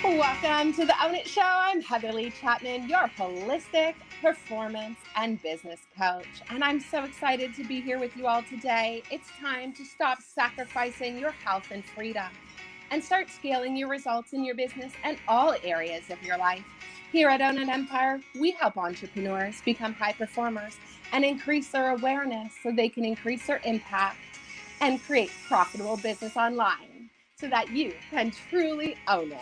Welcome to the Own It Show. I'm Heather Lee Chapman, your holistic performance and business coach. And I'm so excited to be here with you all today. It's time to stop sacrificing your health and freedom and start scaling your results in your business and all areas of your life. Here at Own It Empire, we help entrepreneurs become high performers and increase their awareness so they can increase their impact and create profitable business online so that you can truly own it.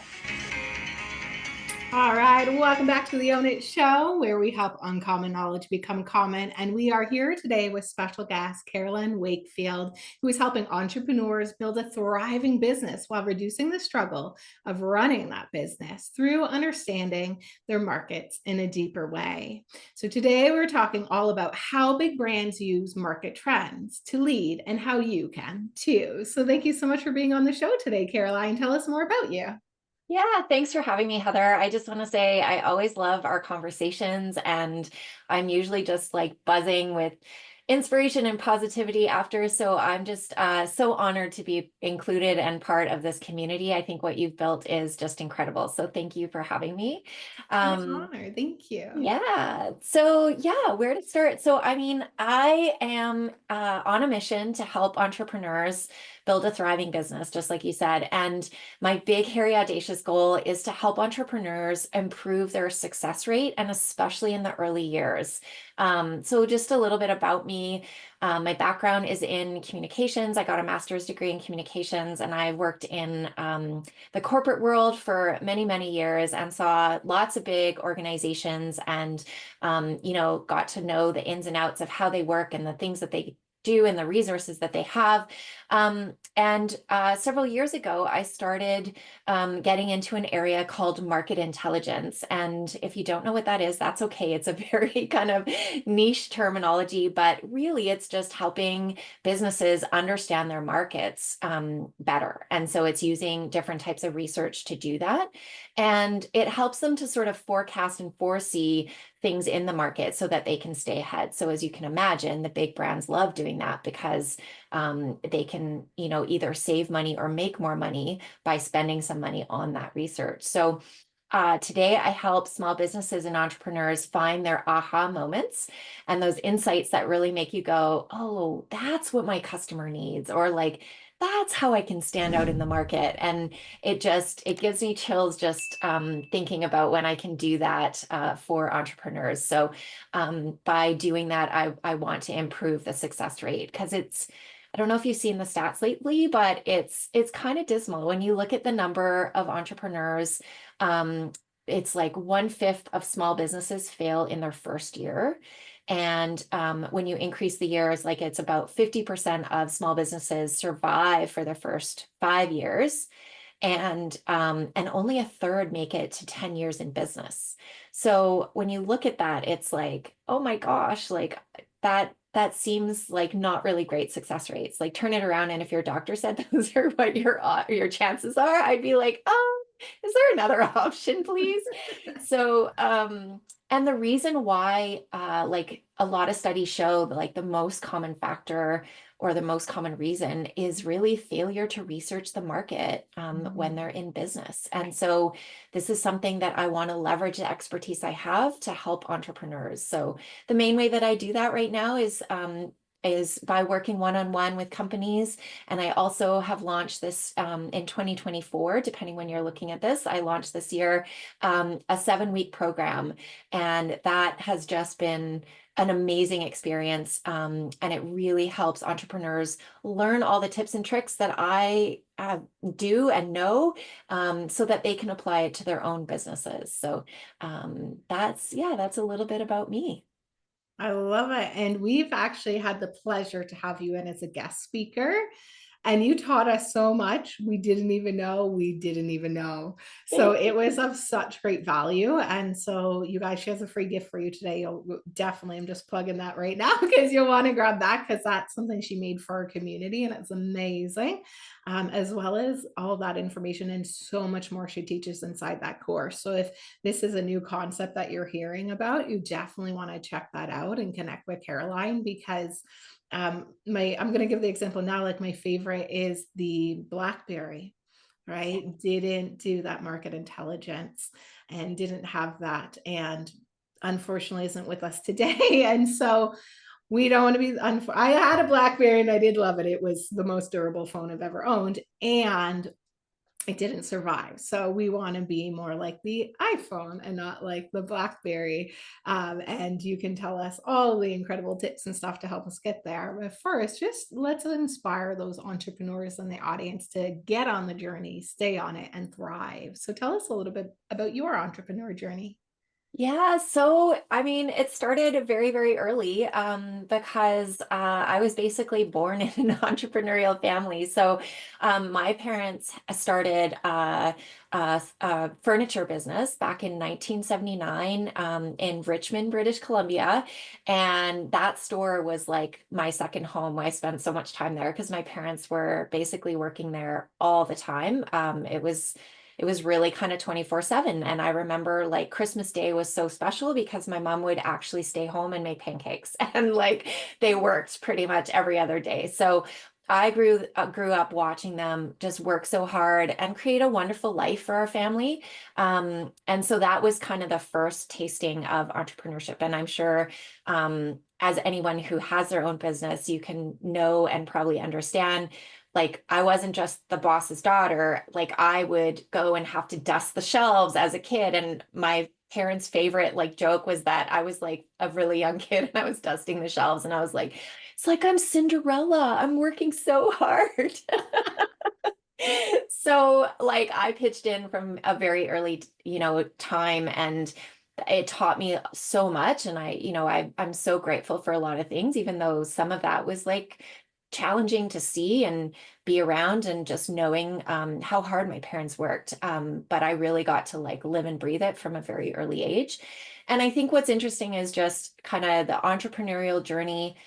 All right, welcome back to the Own It Show, where we help uncommon knowledge become common. And we are here today with special guest Caroline Wakefield, who is helping entrepreneurs build a thriving business while reducing the struggle of running that business through understanding their markets in a deeper way. So today we're talking all about how big brands use market trends to lead and how you can too. So thank you so much for being on the show today, Caroline. Tell us more about you. Yeah, thanks for having me, Heather. I just want to say I always love our conversations, and I'm usually just like buzzing with inspiration and positivity after. So I'm just so honored to be included and part of this community. I think what you've built is just incredible. So thank you for having me. My Um, honor. Thank you. yeah. So, yeah, where to start? So, I mean, I am on a mission to help entrepreneurs build a thriving business, just like you said. And my big, hairy, audacious goal is to help entrepreneurs improve their success rate, and especially in the early years. So, just a little bit about me. My background is in communications. I got a master's degree in communications, and I worked in the corporate world for many, many years and saw lots of big organizations and, got to know the ins and outs of how they work and the things that they do and the resources that they have. And several years ago, I started getting into an area called market intelligence. And if you don't know what that is, that's okay. It's a very kind of niche terminology, but really it's just helping businesses understand their markets better. And so it's using different types of research to do that. And it helps them to sort of forecast and foresee things in the market so that they can stay ahead. So as you can imagine, the big brands love doing that because they can, either save money or make more money by spending some money on that research. So today, I help small businesses and entrepreneurs find their aha moments and those insights that really make you go, oh, that's what my customer needs, or like, that's how I can stand out in the market. And it gives me chills just thinking about when I can do that for entrepreneurs. So by doing that, I want to improve the success rate because I don't know if you've seen the stats lately, but it's kind of dismal when you look at the number of entrepreneurs. Um, it's like 1/5 of small businesses fail in their first year. And when you increase the years, like it's about 50% of small businesses survive for their first 5 years. And only a third make it to 10 years in business. So when you look at that, it's like, oh my gosh, like that seems like not really great success rates. Like turn it around, and if your doctor said those are what your chances are, I'd be like, oh, is there another option, please? So, and the reason why, like a lot of studies show that like the most common factor or the most common reason is really failure to research the market when they're in business. And so this is something that I want to leverage the expertise I have to help entrepreneurs. So the main way that I do that right now is by working one-on-one with companies. And I also have launched this in 2024, depending when you're looking at this. I launched this year a 7-week program, and that has just been an amazing experience. And it really helps entrepreneurs learn all the tips and tricks that I do and know so that they can apply it to their own businesses. So that's a little bit about me. I love it. And we've actually had the pleasure to have you in as a guest speaker. And you taught us so much we didn't even know we didn't even know. So Thank it you. was of such great value. And so you guys, she has a free gift for you today. You'll definitely, I'm just plugging that right now because you'll want to grab that because that's something she made for our community and it's amazing. As well as all that information and so much more she teaches inside that course. So if this is a new concept that you're hearing about, you definitely want to check that out and connect with Caroline because my I'm going to give the example now, like my favorite is the blackberry, right? Didn't do that market intelligence and didn't have that. And unfortunately isn't with us today. And so we don't want to be, I had a BlackBerry and I did love it. It was the most durable phone I've ever owned. And it didn't survive. So we want to be more like the iPhone and not like the BlackBerry. And you can tell us all the incredible tips and stuff to help us get there. But first, just let's inspire those entrepreneurs in the audience to get on the journey, stay on it, and thrive. So tell us a little bit about your entrepreneur journey. Yeah, so I mean, it started very, very early because I was basically born in an entrepreneurial family. So my parents started a furniture business back in 1979 in Richmond, British Columbia. And that store was like my second home. I spent so much time there because my parents were basically working there all the time. It was really kind of 24/7. And I remember like Christmas Day was so special because my mom would actually stay home and make pancakes and like they worked pretty much every other day. So I grew up watching them just work so hard and create a wonderful life for our family. And so that was kind of the first tasting of entrepreneurship. And I'm sure as anyone who has their own business, you can know and probably understand like I wasn't just the boss's daughter, like I would go and have to dust the shelves as a kid. And my parents' favorite like joke was that I was like a really young kid and I was dusting the shelves and I was like, it's like I'm Cinderella. I'm working so hard. So like I pitched in from a very early, time and it taught me so much. And I'm so grateful for a lot of things, even though some of that was like challenging to see and be around and just knowing how hard my parents worked. But I really got to like live and breathe it from a very early age. And I think what's interesting is just kind of the entrepreneurial journey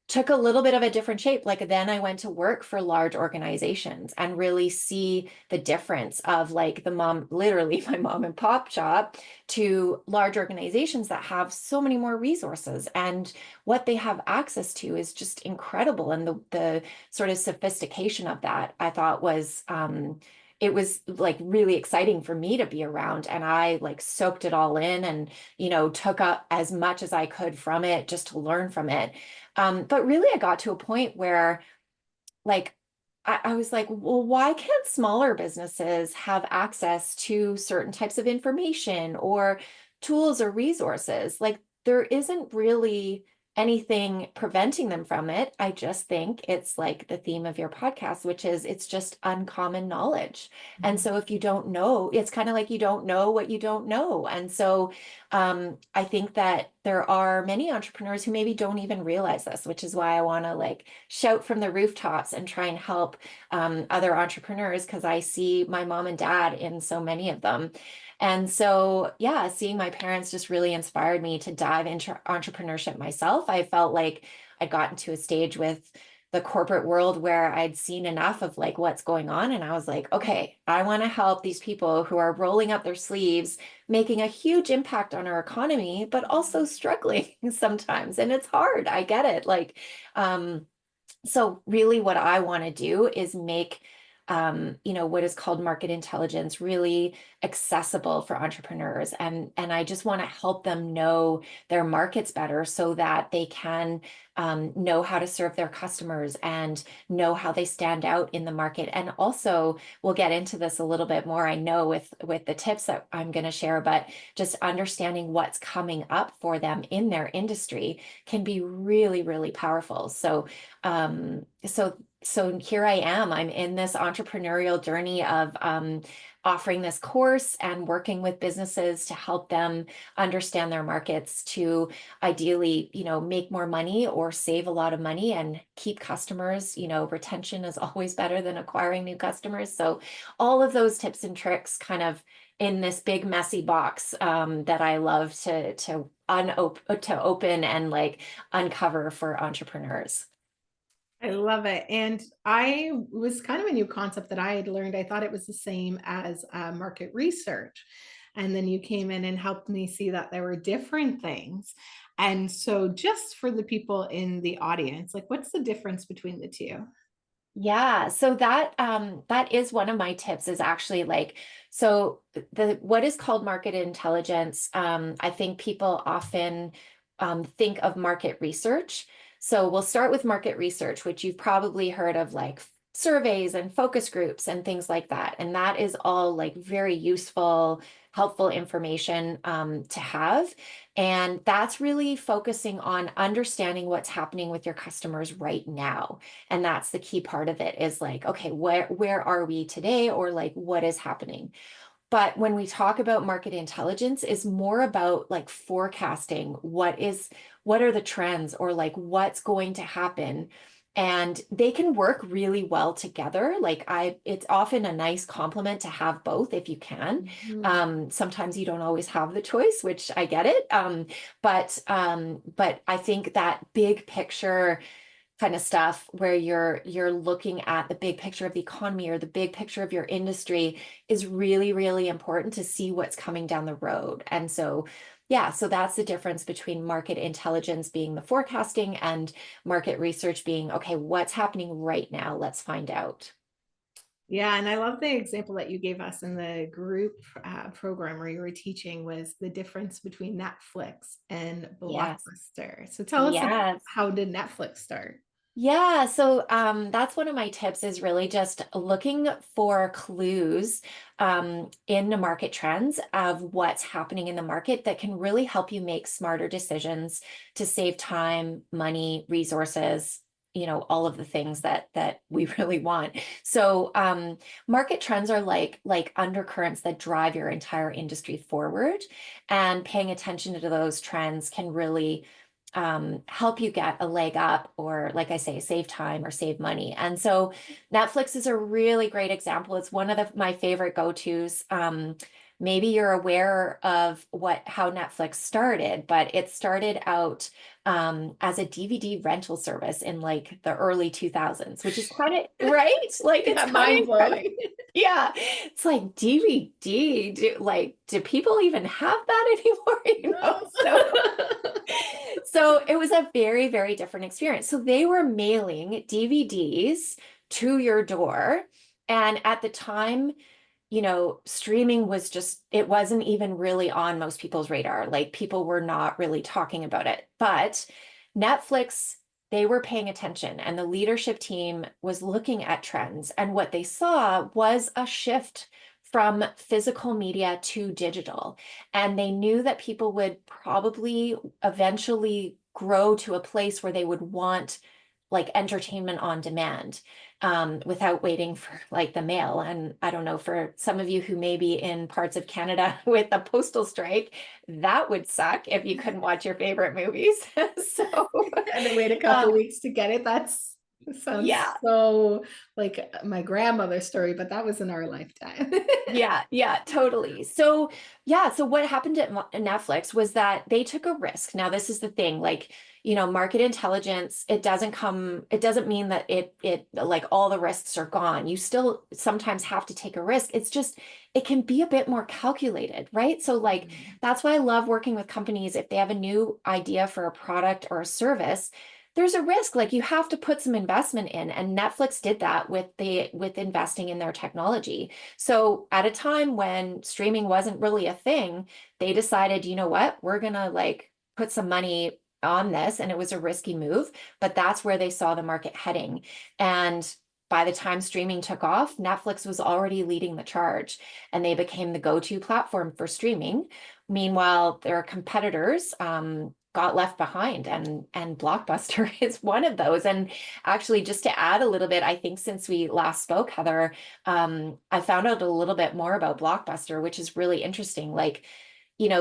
took a little bit of a different shape. Like then I went to work for large organizations and really see the difference of like literally my mom and pop shop to large organizations that have so many more resources and what they have access to is just incredible. And the sort of sophistication of that I thought was it was like really exciting for me to be around and I like soaked it all in and took up as much as I could from it just to learn from it. But really, I got to a point where, like, I was like, well, why can't smaller businesses have access to certain types of information or tools or resources? Like, there isn't really anything preventing them from it. I just think it's like the theme of your podcast, which is it's just uncommon knowledge. And Mhm. so if you don't know, it's kind of like you don't know what you don't know. And so I think that there are many entrepreneurs who maybe don't even realize this, which is why I want to like shout from the rooftops and try and help other entrepreneurs because I see my mom and dad in so many of them. And so, yeah, seeing my parents just really inspired me to dive into entrepreneurship myself. I felt like I'd gotten to a stage with the corporate world where I'd seen enough of like what's going on. And I was like, okay, I want to help these people who are rolling up their sleeves, making a huge impact on our economy, but also struggling sometimes. And it's hard. I get it. So really what I want to do is make what is called market intelligence really accessible for entrepreneurs. And I just want to help them know their markets better so that they can know how to serve their customers and know how they stand out in the market. And also we'll get into this a little bit more, I know, with the tips that I'm going to share, but just understanding what's coming up for them in their industry can be really, really powerful. So here I am. I'm in this entrepreneurial journey of offering this course and working with businesses to help them understand their markets to ideally, make more money or save a lot of money and keep customers. Retention is always better than acquiring new customers. So all of those tips and tricks kind of in this big messy box that I love to open and like uncover for entrepreneurs. I love it. And I was kind of a new concept that I had learned. I thought it was the same as market research. And then you came in and helped me see that there were different things. And so, just for the people in the audience, like, what's the difference between the two? Yeah, so that is one of my tips is actually like so the what is called market intelligence. I think people often think of market research. So we'll start with market research, which you've probably heard of like surveys and focus groups and things like that. And that is all like very useful, helpful information to have. And that's really focusing on understanding what's happening with your customers right now. And that's the key part of it is like, okay, where are we today? Or like what is happening? But when we talk about market intelligence is more about like forecasting what are the trends or like what's going to happen. And they can work really well together. It's often a nice complement to have both if you can. Mhm. Sometimes you don't always have the choice, which I get it. But I think that big picture kind of stuff where you're looking at the big picture of the economy or the big picture of your industry is really, really important to see what's coming down the road. And so, yeah, so that's the difference between market intelligence being the forecasting and market research being, okay, what's happening right now? Let's find out. Yeah, and I love the example that you gave us in the group program where you were teaching was the difference between Netflix and Yes. Blockbuster. So tell us, Yes. how did Netflix start? Yeah, so that's one of my tips is really just looking for clues in the market trends of what's happening in the market that can really help you make smarter decisions to save time, money, resources, all of the things that we really want. So market trends are like undercurrents that drive your entire industry forward, and paying attention to those trends can really help you get a leg up or, like I say, save time or save money. And so Netflix is a really great example. It's one of my favorite go-tos. Maybe you're aware of how Netflix started, but it started out as a DVD rental service in like the early 2000s, which is kind of right. Like it's Yeah, kind of mind incredible. blowing. Yeah, it's like DVD. Do people even have that anymore? No. So so it was a very, very different experience. So they were mailing DVDs to your door. And at the time, streaming was just, it wasn't even really on most people's radar. Like people were not really talking about it. But Netflix, they were paying attention and the leadership team was looking at trends. And what they saw was a shift from physical media to digital. And they knew that people would probably eventually grow to a place where they would want like entertainment on demand without waiting for like the mail. And I don't know, for some of you who may be in parts of Canada with the postal strike, that would suck if you couldn't watch your favorite movies. So, And to wait a couple um, weeks to get it. Sounds yeah, so like my grandmother's story, but that was in our lifetime. yeah, totally. So, yeah, so what happened at Netflix was that they took a risk. Now, this is the thing, like, market intelligence, it doesn't mean that it like all the risks are gone. You still sometimes have to take a risk. It's just, it can be a bit more calculated, right? So, like, Mhm. that's why I love working with companies if they have a new idea for a product or a service. There's a risk, like you have to put some investment in, and Netflix did that with investing in their technology. So at a time when streaming wasn't really a thing, they decided, you know what, we're gonna like put some money on this. And it was a risky move, but that's where they saw the market heading. And by the time streaming took off, Netflix was already leading the charge and they became the go-to platform for streaming. Meanwhile, their competitors got left behind, and Blockbuster is one of those. And actually, just to add a little bit, I think since we last spoke, Heather, I found out a little bit more about Blockbuster, which is really interesting. Like,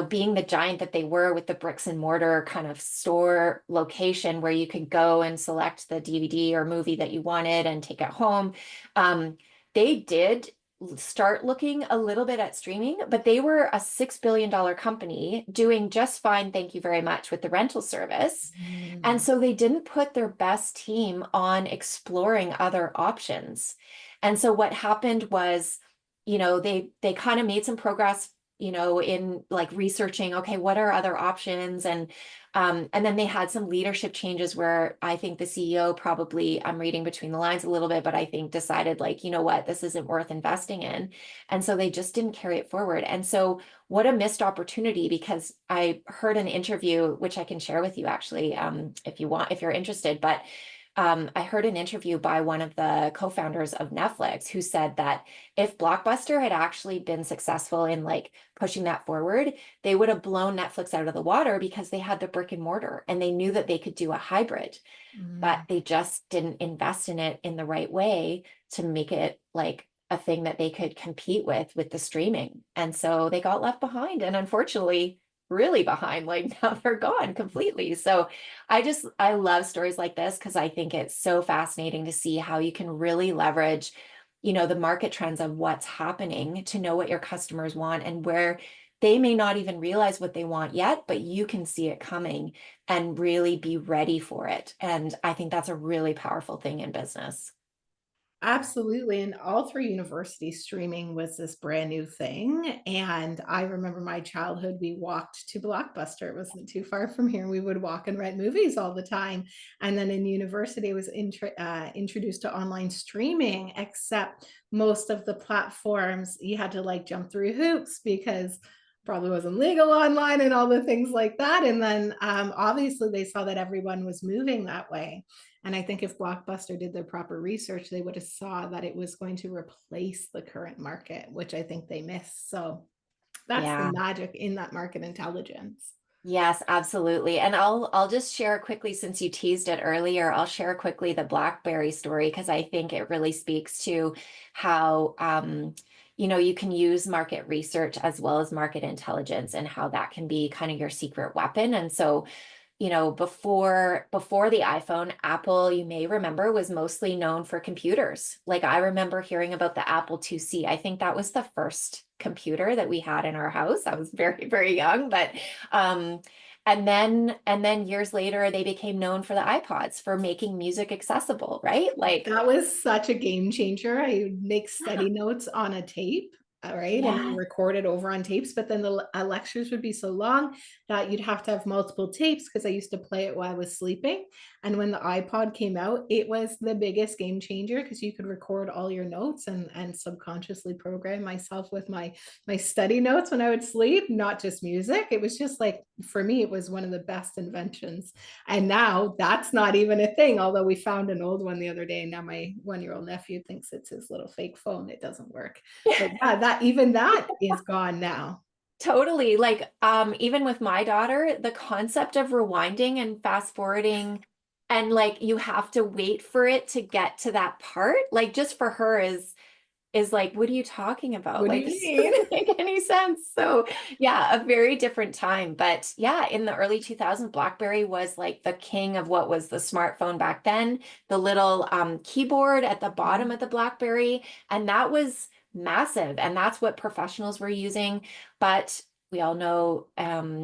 being the giant that they were with the bricks and mortar kind of store location where you could go and select the DVD or movie that you wanted and take it home. They did start looking a little bit at streaming, but they were a $6 billion company doing just fine, thank you very much, with the rental service. And Mm. so they didn't put their best team on exploring other options. And so what happened was, they kind of made some progress you know, in like researching, okay, what are other options? And then they had some leadership changes where I think the CEO probably, I'm reading between the lines a little bit, but I think decided like, you know what, this isn't worth investing in. And so they just didn't carry it forward. And so what a missed opportunity, because I heard an interview, which I can share with you actually, if you want, if you're interested, but I heard an interview by one of the co-founders of Netflix who said that if Blockbuster had actually been successful in like pushing that forward, they would have blown Netflix out of the water because they had the brick and mortar and they knew that they could do a hybrid, but Mm. they just didn't invest in it in the right way to make it like a thing that they could compete with the streaming. And so they got left behind and unfortunately really behind, like now they're gone completely. So I love stories like this because I think it's so fascinating to see how you can really leverage, you know, the market trends of what's happening to know what your customers want and where they may not even realize what they want yet, but you can see it coming and really be ready for it. And I think that's a really powerful thing in business. Absolutely. And all through university, streaming was this brand new thing. And I remember my childhood, we walked to Blockbuster. It wasn't too far from here. We would walk and rent movies all the time. And then in university, I was introduced to online streaming, except most of the platforms, you had to like jump through hoops because probably wasn't legal online and all the things like that. And then obviously they saw that everyone was moving that way. And I think if Blockbuster did their proper research, they would have saw that it was going to replace the current market, which I think they missed. So that's the Yeah. magic in that market intelligence. Yes, absolutely. And I'll just share quickly since you teased it earlier, I'll share quickly the BlackBerry story because I think it really speaks to how you know, you can use market research as well as market intelligence and how that can be kind of your secret weapon. And so you know, before the iPhone, Apple, you may remember, was mostly known for computers. Like I remember hearing about the Apple IIc. I think that was the first computer that we had in our house. I was very, very young, but and then years later they became known for the iPods for making music accessible, right? Like That was such a game changer. I would make study notes on a tape, all right, and yeah. record it over on tapes. But then the lectures would be so long that you'd have to have multiple tapes because I used to play it while I was sleeping. And when the iPod came out, it was the biggest game changer because you could record all your notes and subconsciously program myself with my study notes when I would sleep, not just music. It was just like for me, it was one of the best inventions. And now that's not even a thing, although we found an old one the other day. And now my 1-year-old nephew thinks it's his little fake phone. It doesn't work. But yeah, that is gone now. Totally. Like, even with my daughter, the concept of rewinding and fast forwarding and like you have to wait for it to get to that part, like just for her is like, what are you talking about? What do Like, you this mean? doesn't make any sense. So yeah, a very different time. But yeah, in the early 2000s, BlackBerry was like the king of what was the smartphone back then, the little keyboard at the bottom of the BlackBerry. And that was massive. And that's what professionals were using. But we all know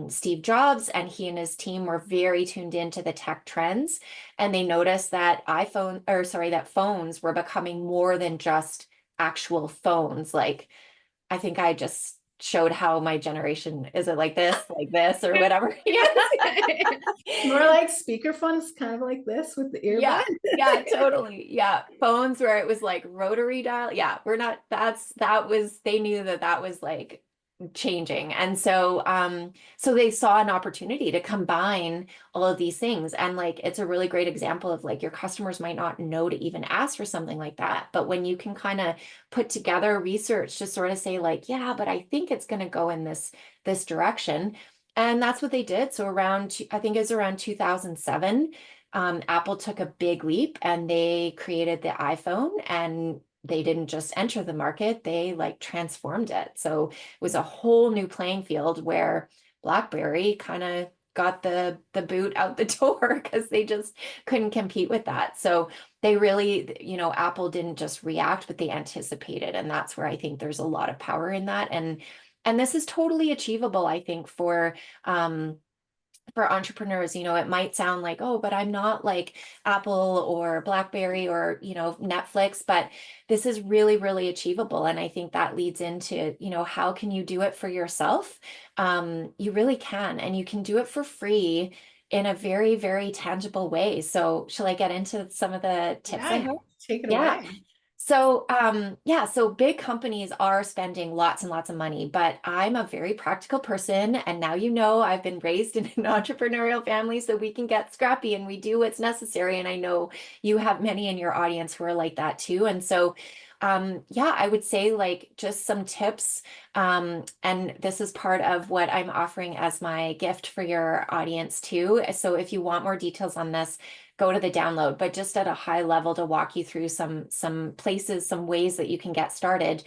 Steve Jobs, and he and his team were very tuned into the tech trends. And they noticed that that phones were becoming more than just actual phones. Like, I think I just showed how my generation is it like this, or whatever. Yeah. More like speakerphones, kind of like this with the Yeah. earbud. Yeah, totally. Yeah. Phones where it was like rotary dial. Yeah, we're not, that was, they knew that that was like changing. And so they saw an opportunity to combine all of these things. And like it's a really great example of like your customers might not know to even ask for something like that. But when you can kind of put together research to sort of say like, yeah, but I think it's going to go in this direction. And that's what they did. So I think it was around 2007, Apple took a big leap and they created the iPhone, and they didn't just enter the market, they like transformed it. So it was a whole new playing field where BlackBerry kind of got the boot out the door because they just couldn't compete with that. So they really, you know, Apple didn't just react, but they anticipated. And that's where I think there's a lot of power in that. And this is totally achievable, I think, for for entrepreneurs, it might sound like, oh, but I'm not like Apple or BlackBerry or, Netflix, but this is really, really achievable. And I think that leads into, how can you do it for yourself? You really can, and you can do it for free in a very, very tangible way. So shall I get into some of the tips I Yeah, have? take it Yeah. away. So, so big companies are spending lots and lots of money, but I'm a very practical person. And now, I've been raised in an entrepreneurial family, so we can get scrappy and we do what's necessary. And I know you have many in your audience who are like that too. And so, I would say like just some tips. And this is part of what I'm offering as my gift for your audience too. So if you want more details on this, go to the download, but just at a high level to walk you through some places, some ways that you can get started.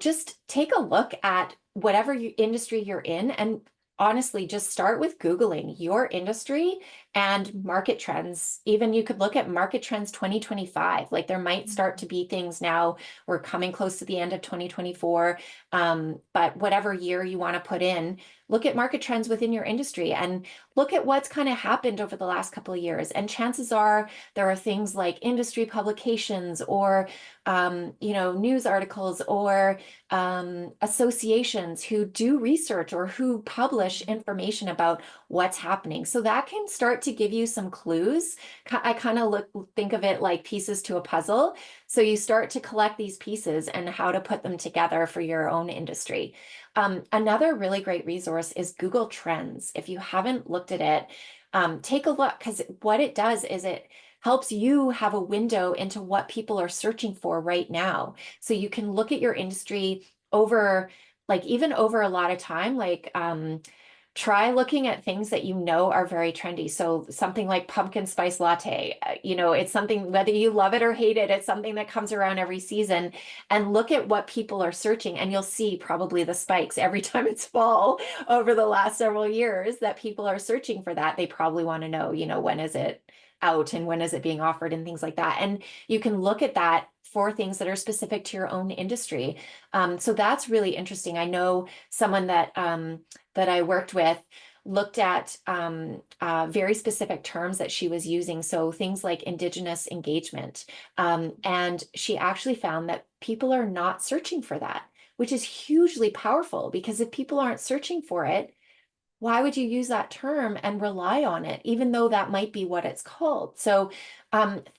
Just take a look at whatever industry you're in, and honestly, just start with Googling your industry and market trends. Even you could look at market trends 2025. Like there might start to be things now. We're coming close to the end of 2024. But whatever year you want to put in, look at market trends within your industry and look at what's kind of happened over the last couple of years. And chances are there are things like industry publications or, news articles or associations who do research or who publish information about what's happening. So that can start to give you some clues. I kind of think of it like pieces to a puzzle. So you start to collect these pieces and how to put them together for your own industry. Another really great resource is Google Trends. If you haven't looked at it, take a look, because what it does is it helps you have a window into what people are searching for right now. So you can look at your industry over, like even over a lot of time, like try looking at things that are very trendy. So something like pumpkin spice latte, it's something, whether you love it or hate it, it's something that comes around every season. And look at what people are searching, and you'll see probably the spikes every time it's fall over the last several years that people are searching for that. They probably want to know, when is it out and when is it being offered and things like that. And you can look at that for things that are specific to your own industry. So that's really interesting. I know someone that I worked with looked at very specific terms that she was using. So things like Indigenous engagement. And she actually found that people are not searching for that, which is hugely powerful, because if people aren't searching for it, why would you use that term and rely on it, even though that might be what it's called? So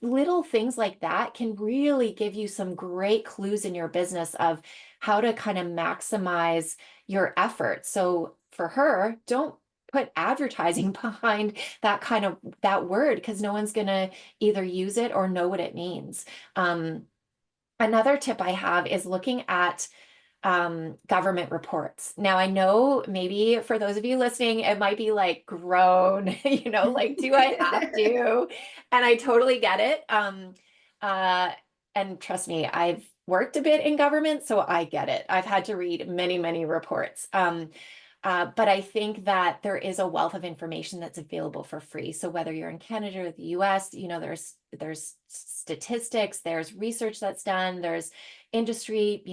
little things like that can really give you some great clues in your business of how to kind of maximize your effort. So for her, don't put advertising behind that word, because no one's going to either use it or know what it means. Another tip I have is looking at government reports. Now, I know maybe for those of you listening, it might be like groan, like, do I have to? And I totally get it. Uh, and trust me, I've worked a bit in government, so I get it. I've had to read many, many reports. But I think that there is a wealth of information that's available for free. So whether you're in Canada or the US, there's statistics, there's research that's done, there's industry,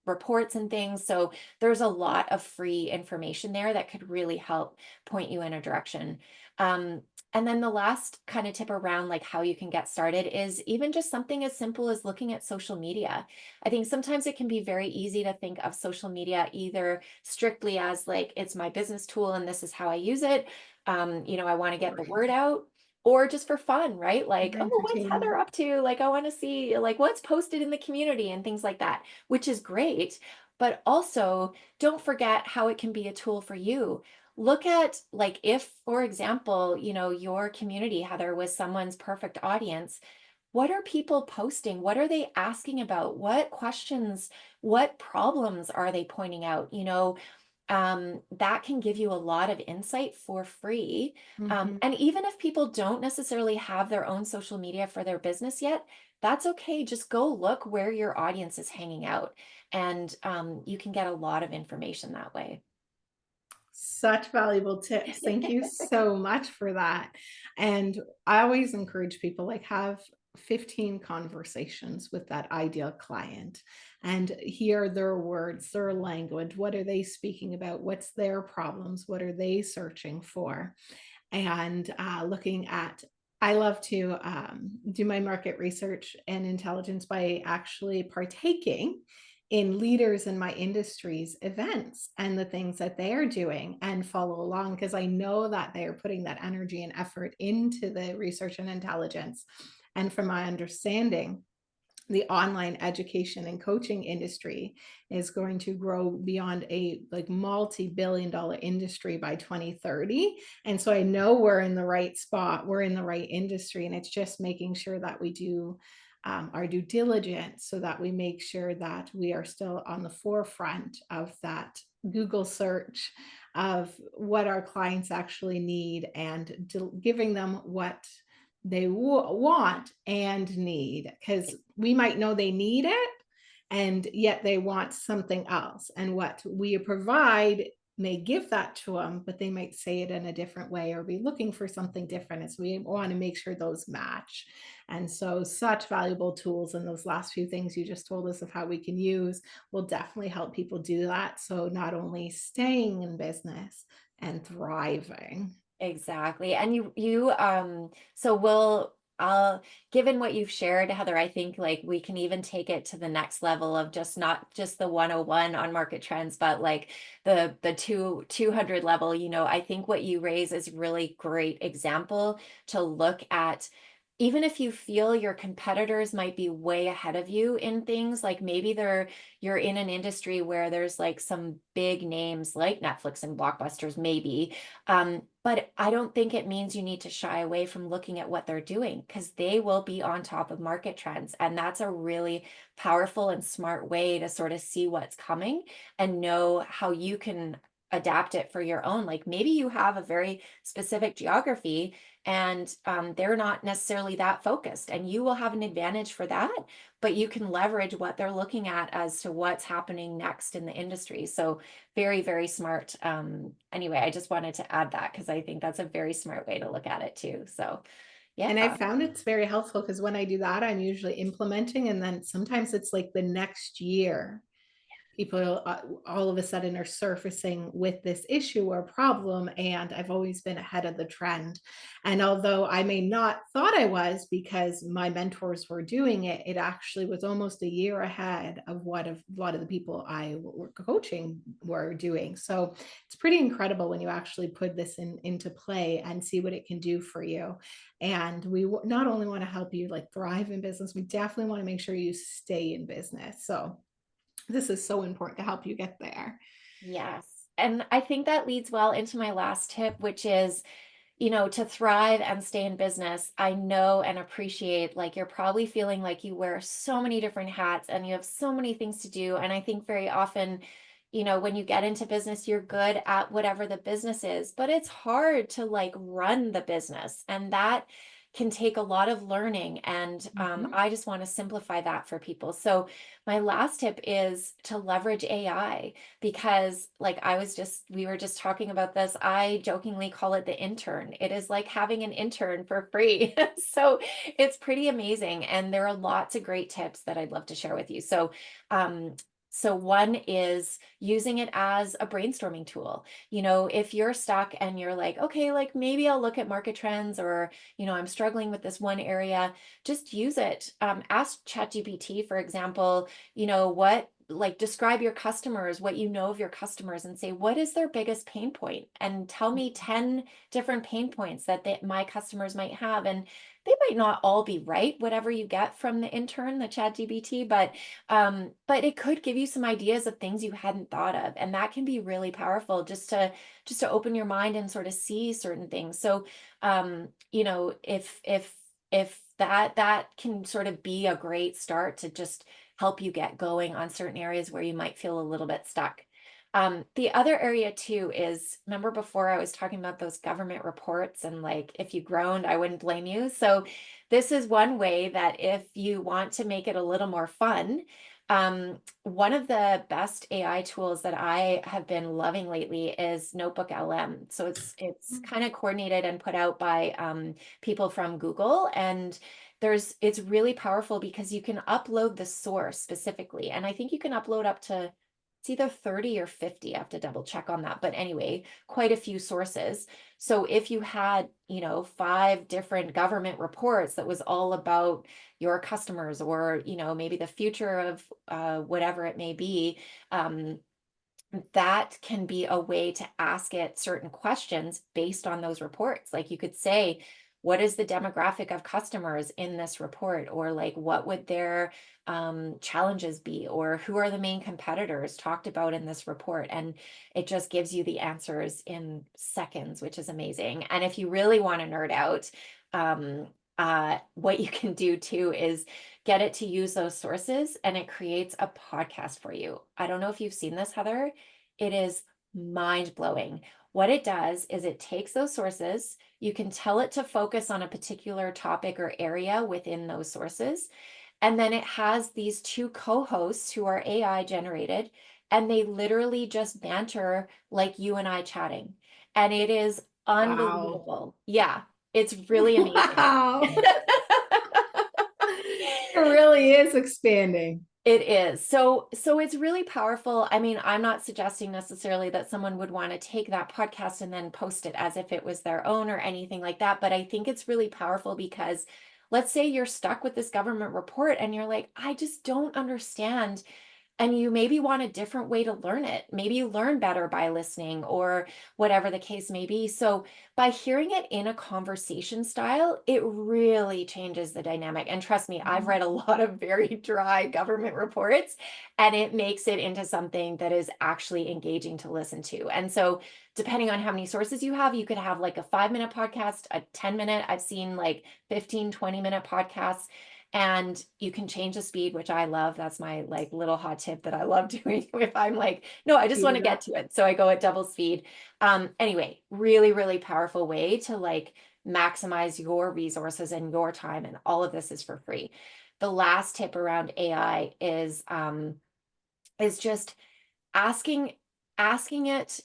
reports and things. So there's a lot of free information there that could really help point you in a direction. And then the last kind of tip around like how you can get started is even just something as simple as looking at social media. I think sometimes it can be very easy to think of social media either strictly as like, it's my business tool and this is how I use it. I want to get the word out, or just for fun, right? Like, oh, what's Heather Entertainment. up to? Like, I want to see like what's posted in the community and things like that, which is great. But also don't forget how it can be a tool for you. Look at like if, for example, your community, Heather, was someone's perfect audience. What are people posting? What are they asking about? What questions, what problems are they pointing out? That can give you a lot of insight for free. Mhm. And even if people don't necessarily have their own social media for their business yet, that's okay. Just go look where your audience is hanging out, and you can get a lot of information that way. Such valuable tips. Thank you so much for that. And I always encourage people like have 15 conversations with that ideal client and hear their words, their language. What are they speaking about? What's their problems? What are they searching for? And looking at, I love to do my market research and intelligence by actually partaking in leaders in my industry's events and the things that they are doing and follow along, because I know that they are putting that energy and effort into the research and intelligence. And from my understanding, the online education and coaching industry is going to grow beyond a like multi-billion-dollar industry by 2030. And so I know we're in the right spot, we're in the right industry, and it's just making sure that we do our due diligence so that we make sure that we are still on the forefront of that Google search of what our clients actually need and giving them what they want and need, because we might know they need it and yet they want something else, and what we provide may give that to them, but they might say it in a different way or be looking for something different. And so we want to make sure those match. And so such valuable tools, and those last few things you just told us of how we can use will definitely help people do that, so not only staying in business and thriving. Exactly. And so given what you've shared, Heather, I think like we can even take it to the next level of just not just the 101 on market trends, but like the 200 level. I think what you raise is really great example to look at. Even if you feel your competitors might be way ahead of you in things, like maybe you're in an industry where there's like some big names like Netflix and Blockbusters, maybe. But I don't think it means you need to shy away from looking at what they're doing, because they will be on top of market trends. And that's a really powerful and smart way to sort of see what's coming and know how you can adapt it for your own. Like maybe you have a very specific geography and they're not necessarily that focused, and you will have an advantage for that, but you can leverage what they're looking at as to what's happening next in the industry. So very, very smart. Anyway, I just wanted to add that because I think that's a very smart way to look at it too. So yeah. And I found it's very helpful because when I do that, I'm usually implementing, and then sometimes it's like the next year people all of a sudden are surfacing with this issue or problem, and I've always been ahead of the trend. And although I may not thought I was because my mentors were doing it, it actually was almost a year ahead of what a lot of the people I were coaching were doing. So it's pretty incredible when you actually put this into play and see what it can do for you. And we not only want to help you like thrive in business, we definitely want to make sure you stay in business. So this is so important to help you get there. Yes. And I think that leads well into my last tip, which is, to thrive and stay in business. I know and appreciate like you're probably feeling like you wear so many different hats and you have so many things to do. And I think very often, when you get into business, you're good at whatever the business is, but it's hard to like run the business. And that can take a lot of learning. And I just want to simplify that for people. So my last tip is to leverage AI, because like we were just talking about this. I jokingly call it the intern. It is like having an intern for free. So it's pretty amazing. And there are lots of great tips that I'd love to share with you. So one is using it as a brainstorming tool. If you're stuck and you're like, okay, like maybe I'll look at market trends, or, I'm struggling with this one area, just use it. Ask ChatGPT, for example, describe your customers, what you know of your customers, and say, what is their biggest pain point? And tell me 10 different pain points that my customers might have. And they might not all be right, whatever you get from the intern, the ChatGPT, but it could give you some ideas of things you hadn't thought of. And that can be really powerful just to open your mind and sort of see certain things. So, if that can sort of be a great start to just help you get going on certain areas where you might feel a little bit stuck. The other area too is, remember before I was talking about those government reports and like, if you groaned, I wouldn't blame you. So this is one way that if you want to make it a little more fun, one of the best AI tools that I have been loving lately is Notebook LM. So it's kind of coordinated and put out by people from Google, and it's really powerful because you can upload the source specifically. And I think you can upload up to, it's either 30 or 50. I have to double check on that. But anyway, quite a few sources. So if you had, 5 different government reports that was all about your customers, or, maybe the future of whatever it may be, that can be a way to ask it certain questions based on those reports. Like you could say, what is the demographic of customers in this report? Or like, what would their challenges be? Or who are the main competitors talked about in this report? And it just gives you the answers in seconds, which is amazing. And if you really want to nerd out, what you can do too is get it to use those sources, and it creates a podcast for you. I don't know if you've seen this, Heather. It is mind blowing. What it does is it takes those sources, you can tell it to focus on a particular topic or area within those sources. And then it has these 2 co-hosts who are AI generated, and they literally just banter like you and I chatting. And it is Wow. unbelievable. Yeah, it's really amazing. Wow. It really is expanding. It is. So it's really powerful. I mean, I'm not suggesting necessarily that someone would want to take that podcast and then post it as if it was their own or anything like that, but I think it's really powerful because let's say you're stuck with this government report and you're like, I just don't understand. And you maybe want a different way to learn it. Maybe you learn better by listening or whatever the case may be. So by hearing it in a conversation style, it really changes the dynamic. And trust me, I've read a lot of very dry government reports, and it makes it into something that is actually engaging to listen to. And so depending on how many sources you have, you could have like a 5-minute podcast, a 10-minute, I've seen like 15, 20-minute podcasts. And you can change the speed, which I love. That's my like little hot tip that I love doing. If I'm like, no, I just want to get to it. So I go at double speed. Anyway, really, really powerful way to like maximize your resources and your time. And all of this is for free. The last tip around AI is just asking it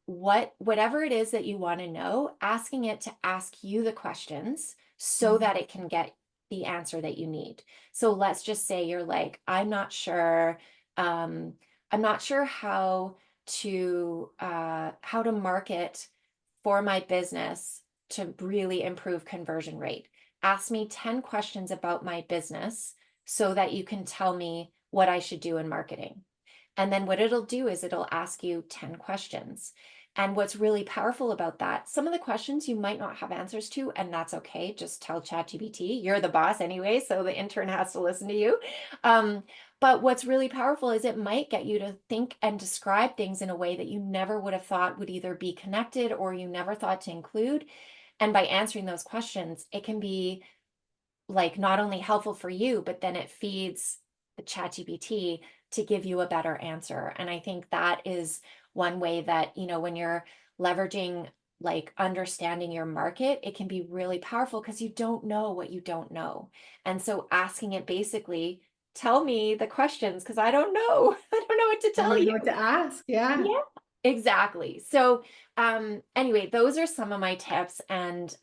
whatever it is that you want to know, asking it to ask you the questions so that it can get the answer that you need. So let's just say you're like, I'm not sure how to market for my business to really improve conversion rate. Ask me 10 questions about my business so that you can tell me what I should do in marketing. And then what it'll do is it'll ask you 10 questions. And what's really powerful about that, some of the questions you might not have answers to, and that's okay. Just tell ChatGPT, you're the boss anyway, so the intern has to listen to you. But what's really powerful is it might get you to think and describe things in a way that you never would have thought would either be connected or you never thought to include. And by answering those questions, it can be like not only helpful for you, but then it feeds the ChatGPT to give you a better answer. And I think that is one way that, when you're leveraging like understanding your market, it can be really powerful because you don't know what you don't know. And so asking it basically, tell me the questions because I don't know. I don't know what to I tell don't you. know what to ask. Yeah. Yeah, exactly. So anyway, those are some of my tips. And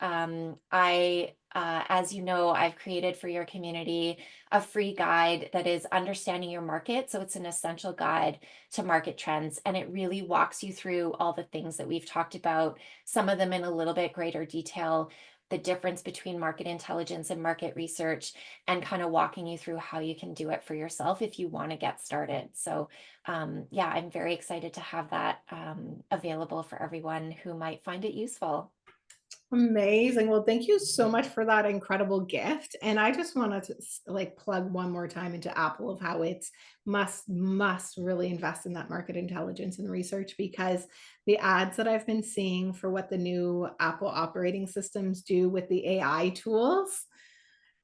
as you know, I've created for your community a free guide that is understanding your market. So it's an essential guide to market trends. And it really walks you through all the things that we've talked about, some of them in a little bit greater detail, the difference between market intelligence and market research, and kind of walking you through how you can do it for yourself if you want to get started. So yeah, I'm very excited to have that available for everyone who might find it useful. Amazing. Well, thank you so much for that incredible gift. And I just wanted to like plug one more time into Apple of how it's must really invest in that market intelligence and research, because the ads that I've been seeing for what the new Apple operating systems do with the AI tools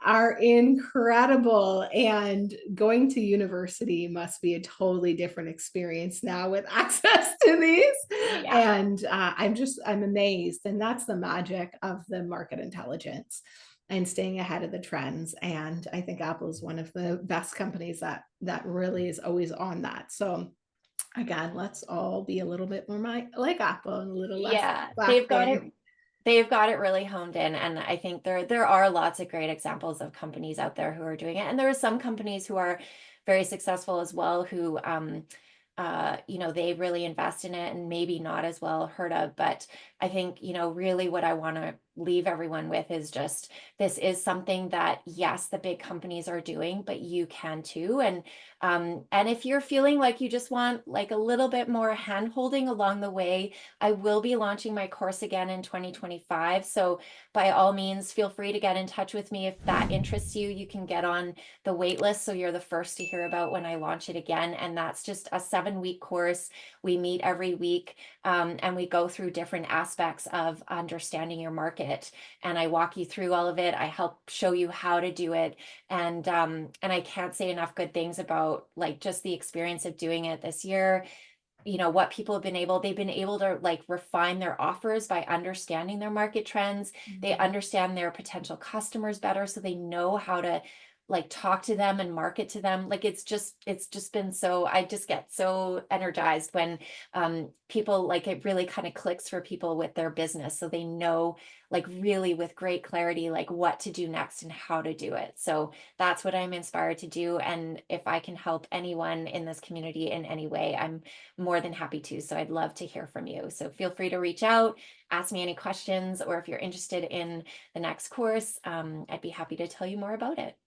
are incredible. And going to university must be a totally different experience now with access to these. Yeah. And I'm amazed. And that's the magic of the market intelligence and staying ahead of the trends. And I think Apple is one of the best companies that really is always on that. So again, let's all be a little bit more like Apple and a little less Yeah, they've got it. BlackBerry. They've got it really honed in, and I think there are lots of great examples of companies out there who are doing it, and there are some companies who are very successful as well who they really invest in it and maybe not as well heard of. But I think, really what I want to leave everyone with is just this is something that, yes, the big companies are doing, but you can too. And if you're feeling like you just want like a little bit more hand holding along the way, I will be launching my course again in 2025. So by all means, feel free to get in touch with me if that interests you. You can get on the wait list so you're the first to hear about when I launch it again. And that's just a 7-week course. We meet every week, and we go through different aspects of understanding your market. And I walk you through all of it. I help show you how to do it. And I can't say enough good things about like just the experience of doing it this year. What people have they've been able to like refine their offers by understanding their market trends. They understand their potential customers better, so they know how to like talk to them and market to them. Like it's just been so, I just get so energized when people like it really kind of clicks for people with their business, so they know like really with great clarity like what to do next and how to do it. So that's what I'm inspired to do, and if I can help anyone in this community in any way, I'm more than happy to. So I'd love to hear from you. So feel free to reach out, ask me any questions, or if you're interested in the next course, I'd be happy to tell you more about it.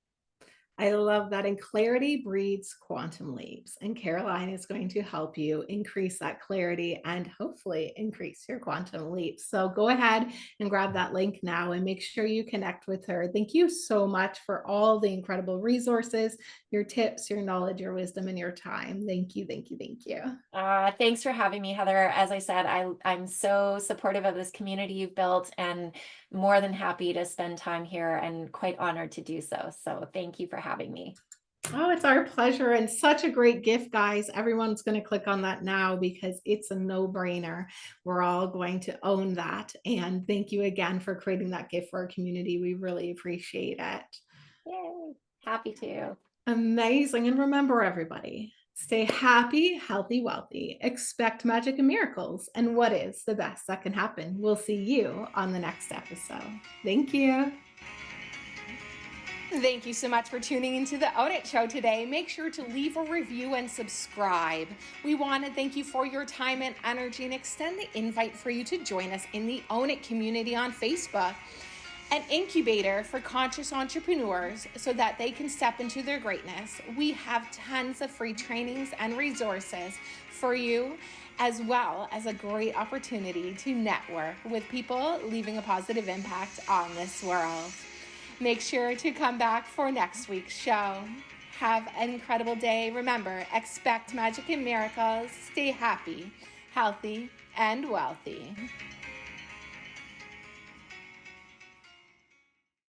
I love that. And clarity breeds quantum leaps. And Caroline is going to help you increase that clarity and hopefully increase your quantum leaps. So go ahead and grab that link now and make sure you connect with her. Thank you so much for all the incredible resources, your tips, your knowledge, your wisdom, and your time. Thank you, thank you, thank you. Thanks for having me, Heather. As I said, I'm so supportive of this community you've built and more than happy to spend time here and quite honored to do so. So thank you for having me. Oh, it's our pleasure, and such a great gift, guys. Everyone's going to click on that now because it's a no-brainer. We're all going to own that. And thank you again for creating that gift for our community. We really appreciate it. Yay. Happy to. Amazing. And remember, everybody, stay happy, healthy, wealthy, expect magic and miracles. And what is the best that can happen? We'll see you on the next episode. Thank you. Thank you so much for tuning into the Own It Show today. Make sure to leave a review and subscribe. We want to thank you for your time and energy and extend the invite for you to join us in the Own It community on Facebook, an incubator for conscious entrepreneurs so that they can step into their greatness. We have tons of free trainings and resources for you, as well as a great opportunity to network with people leaving a positive impact on this world. Make sure to come back for next week's show. Have an incredible day. Remember, expect magic and miracles. Stay happy, healthy, and wealthy.